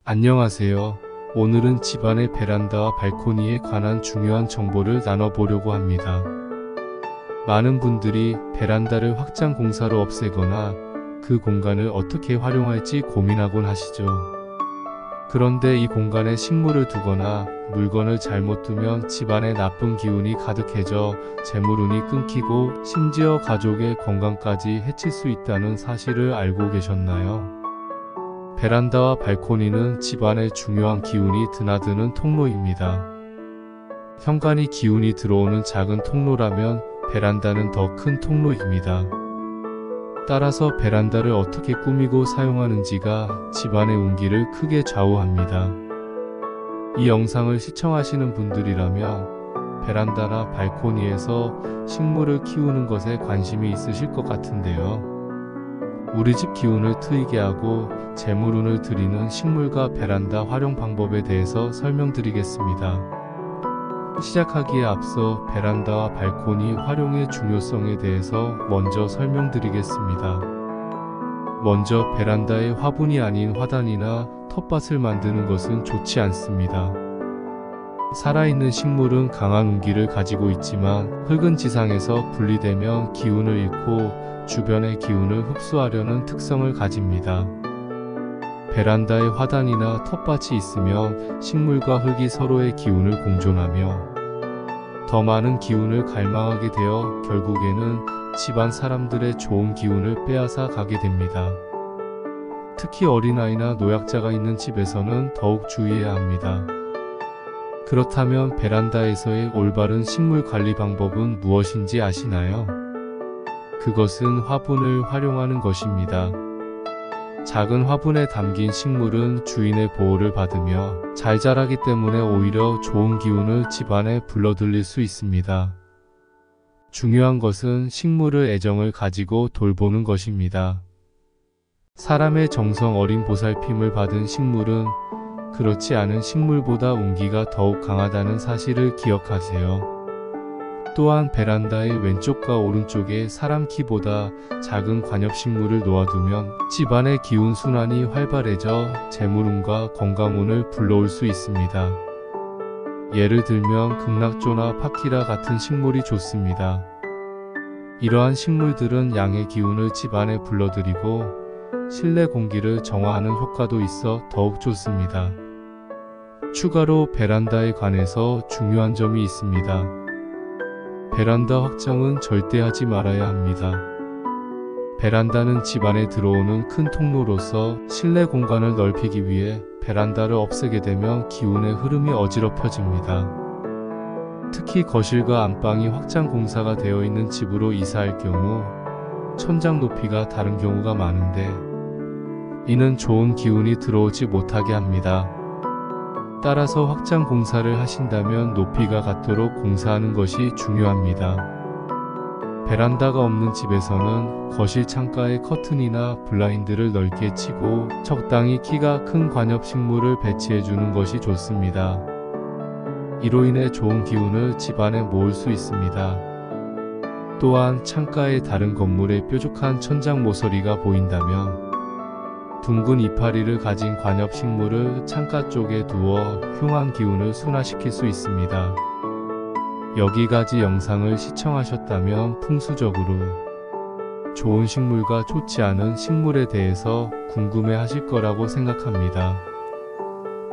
안녕하세요. 오늘은 집안의 베란다와 발코니에 관한 중요한 정보를 나눠보려고 합니다. 많은 분들이 베란다를 확장 공사로 없애거나 그 공간을 어떻게 활용할지 고민하곤 하시죠. 그런데 이 공간에 식물을 두거나 물건을 잘못 두면 집안에 나쁜 기운이 가득해져 재물운이 끊기고 심지어 가족의 건강까지 해칠 수 있다는 사실을 알고 계셨나요? 베란다와 발코니는 집안에 중요한 기운이 드나드는 통로입니다. 현관이 기운이 들어오는 작은 통로라면 베란다는 더 큰 통로입니다. 따라서 베란다를 어떻게 꾸미고 사용하는지가 집안의 운기를 크게 좌우합니다. 이 영상을 시청하시는 분들이라면 베란다나 발코니에서 식물을 키우는 것에 관심이 있으실 것 같은데요. 우리 집 기운을 트이게 하고 재물운을 드리는 식물과 베란다 활용 방법에 대해서 설명드리겠습니다. 시작하기에 앞서 베란다와 발코니 활용의 중요성에 대해서 먼저 설명드리겠습니다. 먼저 베란다에 화분이 아닌 화단이나 텃밭을 만드는 것은 좋지 않습니다. 살아있는 식물은 강한 운기를 가지고 있지만 흙은 지상에서 분리되면 기운을 잃고 주변의 기운을 흡수하려는 특성을 가집니다. 베란다에 화단이나 텃밭이 있으면 식물과 흙이 서로의 기운을 공존하며 더 많은 기운을 갈망하게 되어 결국에는 집안 사람들의 좋은 기운을 빼앗아 가게 됩니다. 특히 어린아이나 노약자가 있는 집에서는 더욱 주의해야 합니다. 그렇다면 베란다에서의 올바른 식물 관리 방법은 무엇인지 아시나요? 그것은 화분을 활용하는 것입니다. 작은 화분에 담긴 식물은 주인의 보호를 받으며 잘 자라기 때문에 오히려 좋은 기운을 집안에 불러들일 수 있습니다. 중요한 것은 식물의 애정을 가지고 돌보는 것입니다. 사람의 정성 어린 보살핌을 받은 식물은 그렇지 않은 식물보다 운기가 더욱 강하다는 사실을 기억하세요. 또한 베란다의 왼쪽과 오른쪽에 사람 키보다 작은 관엽식물을 놓아두면 집안의 기운 순환이 활발해져 재물운과 건강운을 불러올 수 있습니다. 예를 들면 극락조나 파키라 같은 식물이 좋습니다. 이러한 식물들은 양의 기운을 집안에 불러들이고 실내 공기를 정화하는 효과도 있어 더욱 좋습니다. 추가로 베란다에 관해서 중요한 점이 있습니다. 베란다 확장은 절대 하지 말아야 합니다. 베란다는 집안에 들어오는 큰 통로로서 실내 공간을 넓히기 위해 베란다를 없애게 되면 기운의 흐름이 어지럽혀집니다. 특히 거실과 안방이 확장 공사가 되어 있는 집으로 이사할 경우 천장 높이가 다른 경우가 많은데 이는 좋은 기운이 들어오지 못하게 합니다. 따라서 확장 공사를 하신다면 높이가 같도록 공사하는 것이 중요합니다. 베란다가 없는 집에서는 거실 창가에 커튼이나 블라인드를 넓게 치고 적당히 키가 큰 관엽식물을 배치해주는 것이 좋습니다. 이로 인해 좋은 기운을 집안에 모을 수 있습니다. 또한 창가에 다른 건물의 뾰족한 천장 모서리가 보인다면 둥근 이파리를 가진 관엽식물을 창가 쪽에 두어 흉한 기운을 순화시킬 수 있습니다. 여기까지 영상을 시청하셨다면 풍수적으로 좋은 식물과 좋지 않은 식물에 대해서 궁금해 하실 거라고 생각합니다.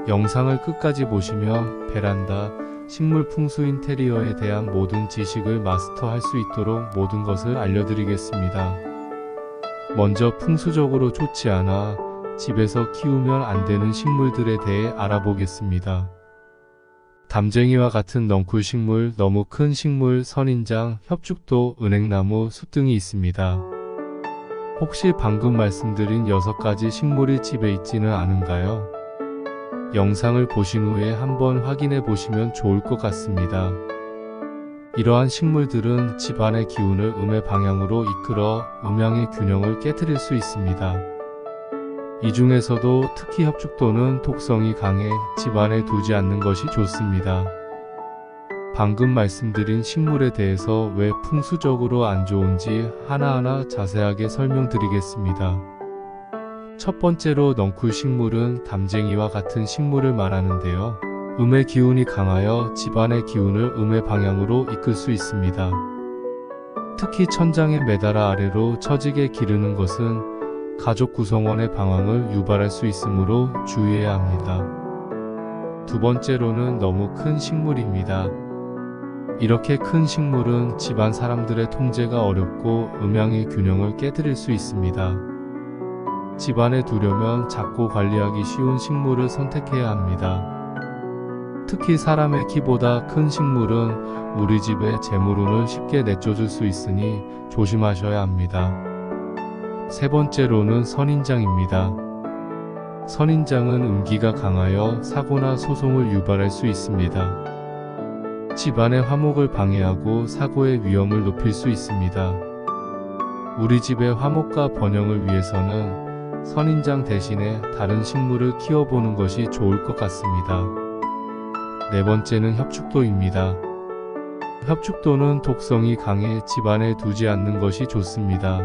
영상을 끝까지 보시면 베란다, 식물 풍수 인테리어에 대한 모든 지식을 마스터할 수 있도록 모든 것을 알려드리겠습니다. 먼저 풍수적으로 좋지 않아 집에서 키우면 안 되는 식물들에 대해 알아보겠습니다. 담쟁이와 같은 넝쿨 식물, 너무 큰 식물, 선인장, 협죽도, 은행나무, 숲 등이 있습니다. 혹시 방금 말씀드린 6가지 식물이 집에 있지는 않은가요? 영상을 보신 후에 한번 확인해 보시면 좋을 것 같습니다. 이러한 식물들은 집안의 기운을 음의 방향으로 이끌어 음양의 균형을 깨트릴 수 있습니다. 이 중에서도 특히 협죽도는 독성이 강해 집안에 두지 않는 것이 좋습니다. 방금 말씀드린 식물에 대해서 왜 풍수적으로 안 좋은지 하나하나 자세하게 설명드리겠습니다. 첫 번째로 넝쿨 식물은 담쟁이와 같은 식물을 말하는데요. 음의 기운이 강하여 집안의 기운을 음의 방향으로 이끌 수 있습니다. 특히 천장에 매달아 아래로 처지게 기르는 것은 가족 구성원의 방황을 유발할 수 있으므로 주의해야 합니다. 두 번째로는 너무 큰 식물입니다. 이렇게 큰 식물은 집안 사람들의 통제가 어렵고 음양의 균형을 깨뜨릴 수 있습니다. 집안에 두려면 작고 관리하기 쉬운 식물을 선택해야 합니다. 특히 사람의 키보다 큰 식물은 우리 집에 재물운을 쉽게 내쫓을 수 있으니 조심하셔야 합니다. 세 번째로는 선인장입니다. 선인장은 음기가 강하여 사고나 소송을 유발할 수 있습니다. 집안의 화목을 방해하고 사고의 위험을 높일 수 있습니다. 우리 집의 화목과 번영을 위해서는 선인장 대신에 다른 식물을 키워보는 것이 좋을 것 같습니다. 네 번째는 협축도입니다. 협축도는 독성이 강해 집안에 두지 않는 것이 좋습니다.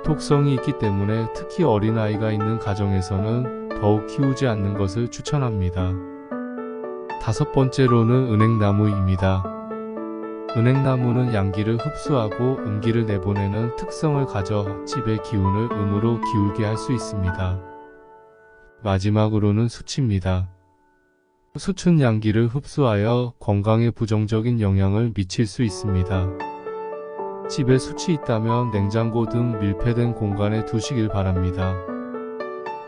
독성이 있기 때문에 특히 어린아이가 있는 가정에서는 더욱 키우지 않는 것을 추천합니다. 다섯 번째로는 은행나무입니다. 은행나무는 양기를 흡수하고 음기를 내보내는 특성을 가져 집의 기운을 음으로 기울게 할 수 있습니다. 마지막으로는 수치입니다. 수춘 양기를 흡수하여 건강에 부정적인 영향을 미칠 수 있습니다. 집에 숯이 있다면 냉장고 등 밀폐된 공간에 두시길 바랍니다.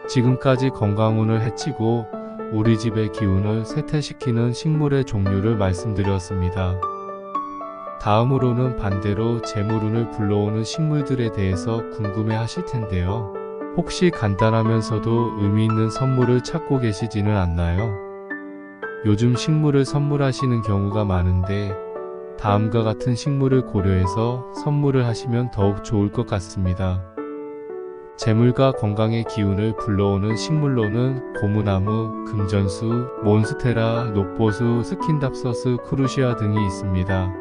지금까지 건강운을 해치고 우리 집의 기운을 쇠퇴시키는 식물의 종류를 말씀드렸습니다. 다음으로는 반대로 재물운을 불러오는 식물들에 대해서 궁금해 하실 텐데요. 혹시 간단하면서도 의미 있는 선물을 찾고 계시지는 않나요? 요즘 식물을 선물하시는 경우가 많은데 다음과 같은 식물을 고려해서 선물을 하시면 더욱 좋을 것 같습니다. 재물과 건강의 기운을 불러오는 식물로는 고무나무, 금전수, 몬스테라, 녹보수, 스킨답서스, 크루시아 등이 있습니다.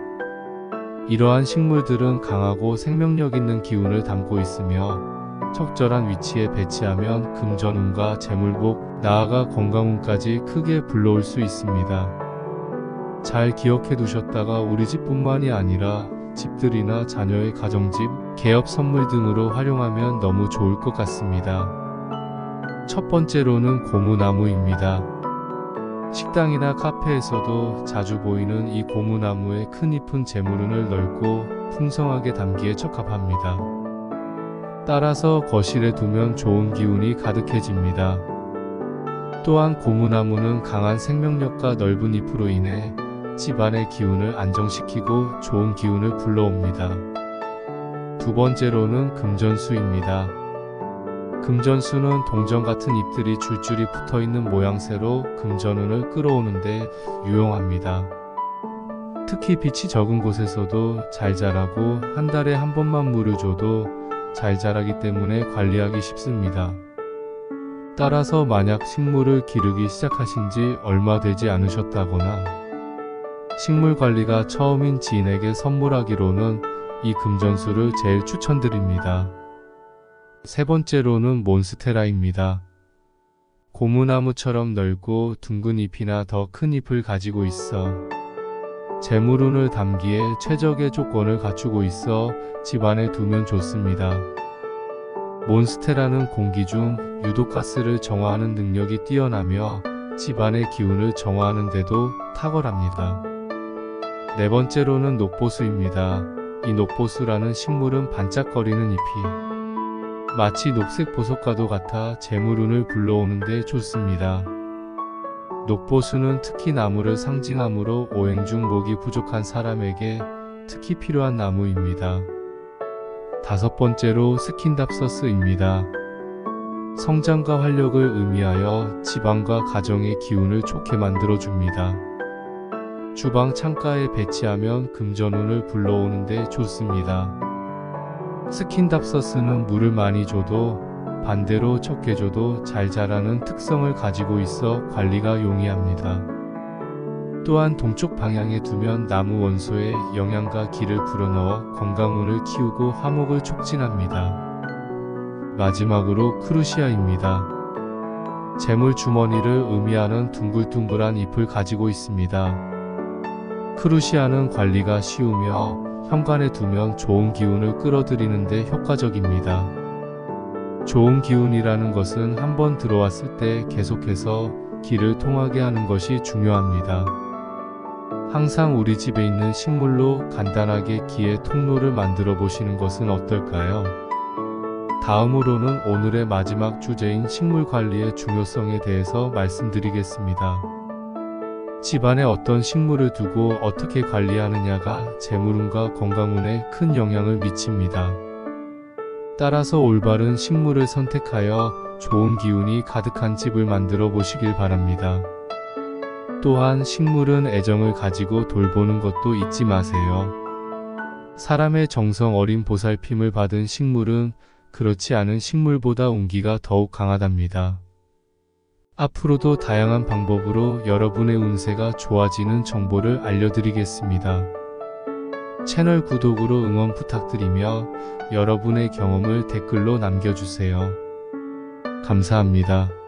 이러한 식물들은 강하고 생명력 있는 기운을 담고 있으며 적절한 위치에 배치하면 금전운과 재물복, 나아가 건강운까지 크게 불러올 수 있습니다. 잘 기억해 두셨다가 우리 집뿐만이 아니라 집들이나 자녀의 가정집, 개업 선물 등으로 활용하면 너무 좋을 것 같습니다. 첫 번째로는 고무나무입니다. 식당이나 카페에서도 자주 보이는 이 고무나무의 큰 잎은 재물운을 넓고 풍성하게 담기에 적합합니다. 따라서 거실에 두면 좋은 기운이 가득해집니다. 또한 고무나무는 강한 생명력과 넓은 잎으로 인해 집안의 기운을 안정시키고 좋은 기운을 불러옵니다. 두 번째로는 금전수입니다. 금전수는 동전 같은 잎들이 줄줄이 붙어있는 모양새로 금전운을 끌어오는데 유용합니다. 특히 빛이 적은 곳에서도 잘 자라고 한 달에 한 번만 물을 줘도 잘 자라기 때문에 관리하기 쉽습니다. 따라서 만약 식물을 기르기 시작하신 지 얼마 되지 않으셨다거나 식물 관리가 처음인 지인에게 선물하기로는 이 금전수를 제일 추천드립니다. 세 번째로는 몬스테라입니다. 고무나무처럼 넓고 둥근 잎이나 더 큰 잎을 가지고 있어 재물운을 담기에 최적의 조건을 갖추고 있어 집안에 두면 좋습니다. 몬스테라는 공기 중 유독가스를 정화하는 능력이 뛰어나며 집안의 기운을 정화하는 데도 탁월합니다. 네 번째로는 녹보수입니다. 이 녹보수라는 식물은 반짝거리는 잎이 마치 녹색 보석과도 같아 재물운을 불러오는 데 좋습니다. 녹보수는 특히 나무를 상징하므로 오행 중 목이 부족한 사람에게 특히 필요한 나무입니다. 다섯 번째로 스킨답서스입니다. 성장과 활력을 의미하여 집안과 가정의 기운을 좋게 만들어줍니다. 주방 창가에 배치하면 금전운을 불러오는 데 좋습니다. 스킨답서스는 물을 많이 줘도 반대로 적게 줘도 잘 자라는 특성을 가지고 있어 관리가 용이합니다. 또한 동쪽 방향에 두면 나무 원소에 영양과 기를 불어넣어 건강운을 키우고 화목을 촉진합니다. 마지막으로 크루시아입니다. 재물 주머니를 의미하는 둥글둥글한 잎을 가지고 있습니다. 크루시아는 관리가 쉬우며 현관에 두면 좋은 기운을 끌어들이는 데 효과적입니다. 좋은 기운이라는 것은 한번 들어왔을 때 계속해서 길을 통하게 하는 것이 중요합니다. 항상 우리 집에 있는 식물로 간단하게 기의 통로를 만들어 보시는 것은 어떨까요? 다음으로는 오늘의 마지막 주제인 식물 관리의 중요성에 대해서 말씀드리겠습니다. 집안에 어떤 식물을 두고 어떻게 관리하느냐가 재물운과 건강운에 큰 영향을 미칩니다. 따라서 올바른 식물을 선택하여 좋은 기운이 가득한 집을 만들어 보시길 바랍니다. 또한 식물은 애정을 가지고 돌보는 것도 잊지 마세요. 사람의 정성 어린 보살핌을 받은 식물은 그렇지 않은 식물보다 운기가 더욱 강하답니다. 앞으로도 다양한 방법으로 여러분의 운세가 좋아지는 정보를 알려드리겠습니다. 채널 구독으로 응원 부탁드리며 여러분의 경험을 댓글로 남겨주세요. 감사합니다.